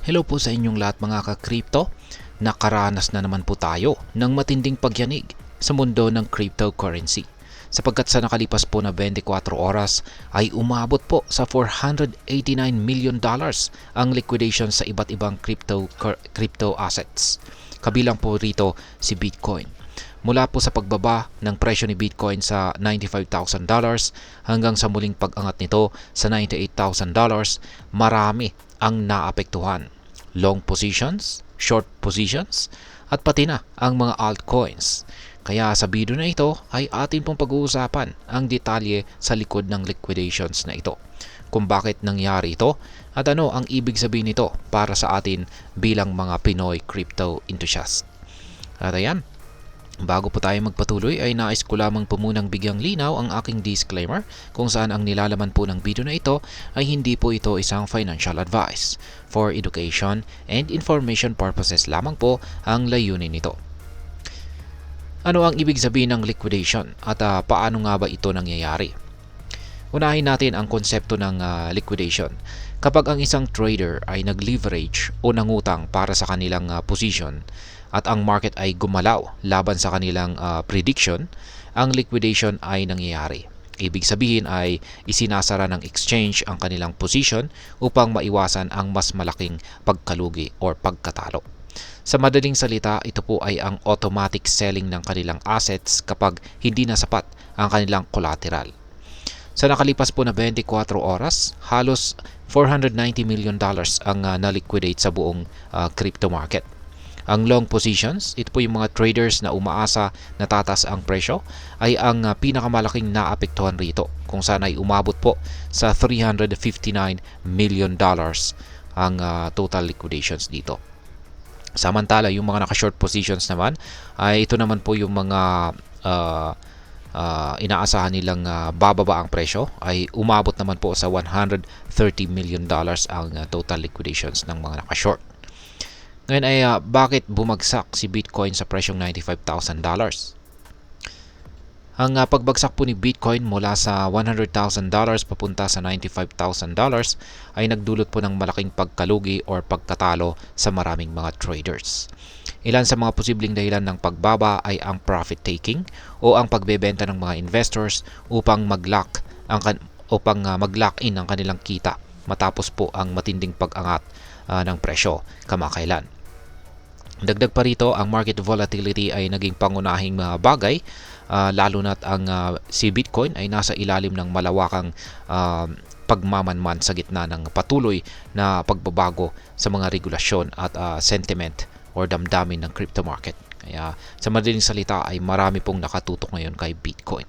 Hello po sa inyong lahat mga ka-crypto. Nakaranas na naman po tayo ng matinding pagyanig sa mundo ng cryptocurrency. Sapagkat sa nakalipas po na 24 oras ay umabot po sa $489 million ang liquidation sa iba't ibang crypto assets. Kabilang po rito si Bitcoin. Mula po sa pagbaba ng presyo ni Bitcoin sa $95,000 hanggang sa muling pag-angat nito sa $98,000, marami ang naapektuhan. Long positions, short positions, at pati na ang mga altcoins. Kaya sa video na ito ay atin pong pag-uusapan ang detalye sa likod ng liquidations na ito. Kung bakit nangyari ito at ano ang ibig sabihin nito para sa atin bilang mga Pinoy crypto enthusiast. At ayan, bago po tayo magpatuloy ay nais ko lamang po munang bigyang linaw ang aking disclaimer kung saan ang nilalaman po ng video na ito ay hindi po ito isang financial advice. For education and information purposes lamang po ang layunin nito. Ano ang ibig sabihin ng liquidation at paano nga ba ito nangyayari? Unahin natin ang konsepto ng liquidation. Kapag ang isang trader ay nag-leverage o nangutang para sa kanilang position at ang market ay gumalaw laban sa kanilang prediction, ang liquidation ay nangyayari. Ibig sabihin ay isinasara ng exchange ang kanilang position upang maiwasan ang mas malaking pagkalugi or pagkatalo. Sa madaling salita, ito po ay ang automatic selling ng kanilang assets kapag hindi na sapat ang kanilang collateral. Sa nakalipas po na 24 oras, halos $490 million ang na-liquidate sa buong crypto market. Ang long positions, ito po yung mga traders na umaasa na tataas ang presyo, ay ang pinakamalaking naapektuhan rito kung saan ay umabot po sa $359 million ang total liquidations dito. Samantala, yung mga naka-short positions naman, ay ito naman po yung mga inaasahan nilang bababa ang presyo, ay umabot naman po sa $130 million ang total liquidations ng mga naka-short. Ngayon ay bakit bumagsak si Bitcoin sa presyong $95,000? Ang pagbagsak po ni Bitcoin mula sa $100,000 papunta sa $95,000 ay nagdulot po ng malaking pagkalugi or pagkatalo sa maraming mga traders. Ilan sa mga posibleng dahilan ng pagbaba ay ang profit taking o ang pagbebenta ng mga investors upang mag-lock in ang kanilang kita matapos po ang matinding pag-angat ng presyo kamakailan. Dagdag pa rito, ang market volatility ay naging pangunahing bagay, lalo na't ang si Bitcoin ay nasa ilalim ng malawakang pagmamanman sa gitna ng patuloy na pagbabago sa mga regulasyon at sentiment or damdamin ng crypto market. Kaya sa madaling salita ay marami pong nakatutok ngayon kay Bitcoin.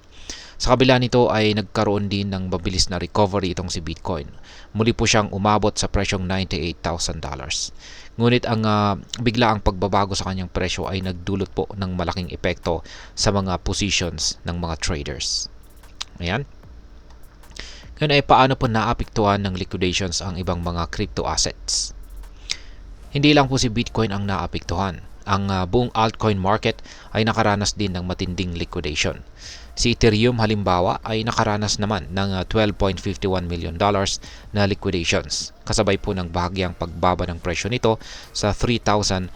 Sa kabila nito ay nagkaroon din ng mabilis na recovery itong si Bitcoin. Muli po siyang umabot sa presyong $98,000. Ngunit ang biglaang pagbabago sa kanyang presyo ay nagdulot po ng malaking epekto sa mga positions ng mga traders. Ayan. Ngayon ay paano po naapektuhan ng liquidations ang ibang mga crypto assets? Hindi lang po si Bitcoin ang naapektuhan. Ang buong altcoin market ay nakaranas din ng matinding liquidation. Si Ethereum halimbawa ay nakaranas naman ng $12.51 million na liquidations, kasabay po ng bahagyang pagbaba ng presyo nito sa $3,387.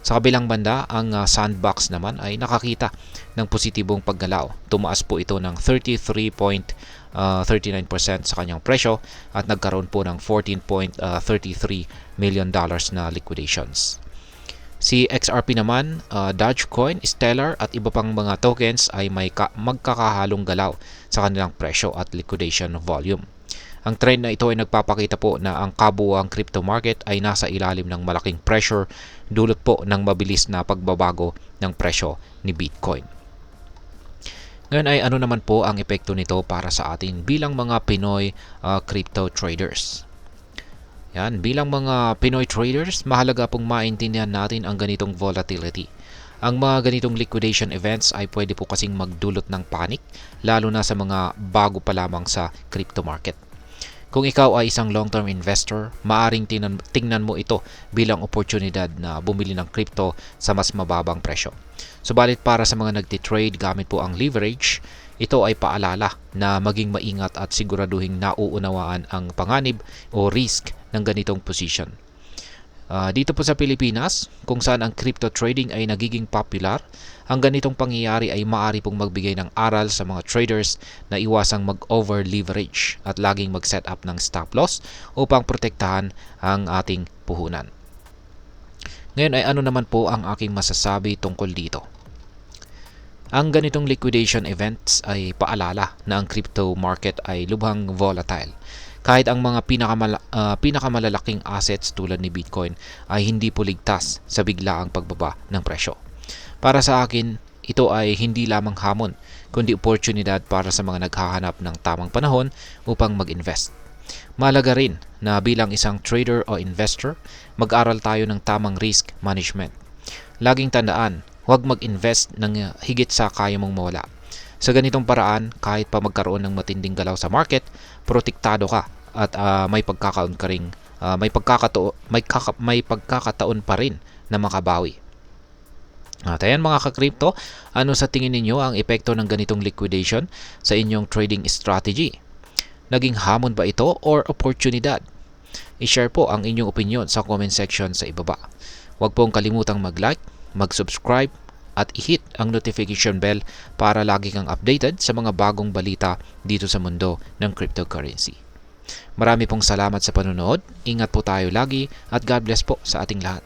Sa kabilang banda, ang Sandbox naman ay nakakita ng positibong paggalaw. Tumaas po ito ng 33.39% sa kanyang presyo at nagkaroon po ng $14.33 million na liquidations. Si XRP naman, Dogecoin, Stellar at iba pang mga tokens ay may magkakahalong galaw sa kanilang presyo at liquidation volume. Ang trend na ito ay nagpapakita po na ang kabuuang crypto market ay nasa ilalim ng malaking pressure dulot po ng mabilis na pagbabago ng presyo ni Bitcoin. Ngayon ay ano naman po ang epekto nito para sa atin bilang mga Pinoy crypto traders? Yan, bilang mga Pinoy traders, mahalaga pong maintindihan natin ang ganitong volatility. Ang mga ganitong liquidation events ay pwede po kasing magdulot ng panic, lalo na sa mga bago pa lamang sa crypto market. Kung ikaw ay isang long-term investor, maaring tingnan mo ito bilang oportunidad na bumili ng crypto sa mas mababang presyo. Subalit para sa mga nagtitrade gamit po ang leverage, ito ay paalala na maging maingat at siguraduhing nauunawaan ang panganib o risk ng ganitong position. Dito po sa Pilipinas, kung saan ang crypto trading ay nagiging popular, ang ganitong pangyayari ay maaari pong magbigay ng aral sa mga traders na iwasang mag-over leverage at laging mag-set up ng stop loss upang protektahan ang ating puhunan. Ngayon ay ano naman po ang aking masasabi tungkol dito? Ang ganitong liquidation events ay paalala na ang crypto market ay lubhang volatile. Kahit ang mga pinakamalalaking assets tulad ni Bitcoin ay hindi po ligtas sa biglaang pagbaba ng presyo. Para sa akin, ito ay hindi lamang hamon, kundi oportunidad para sa mga naghahanap ng tamang panahon upang mag-invest. Mahalaga rin na bilang isang trader o investor, mag-aral tayo ng tamang risk management. Laging tandaan, huwag mag-invest ng higit sa kaya mong mawala. Sa ganitong paraan, kahit pa magkaroon ng matinding galaw sa market, protektado ka at may pagkakataon pa rin na makabawi. At ayan mga ka-crypto, ano sa tingin ninyo ang epekto ng ganitong liquidation sa inyong trading strategy? Naging hamon ba ito or oportunidad? I-share po ang inyong opinion sa comment section sa ibaba. Huwag pong kalimutang mag-like, mag-subscribe at i-hit ang notification bell para lagi kang updated sa mga bagong balita dito sa mundo ng cryptocurrency. Marami pong salamat sa panonood, ingat po tayo lagi at God bless po sa ating lahat.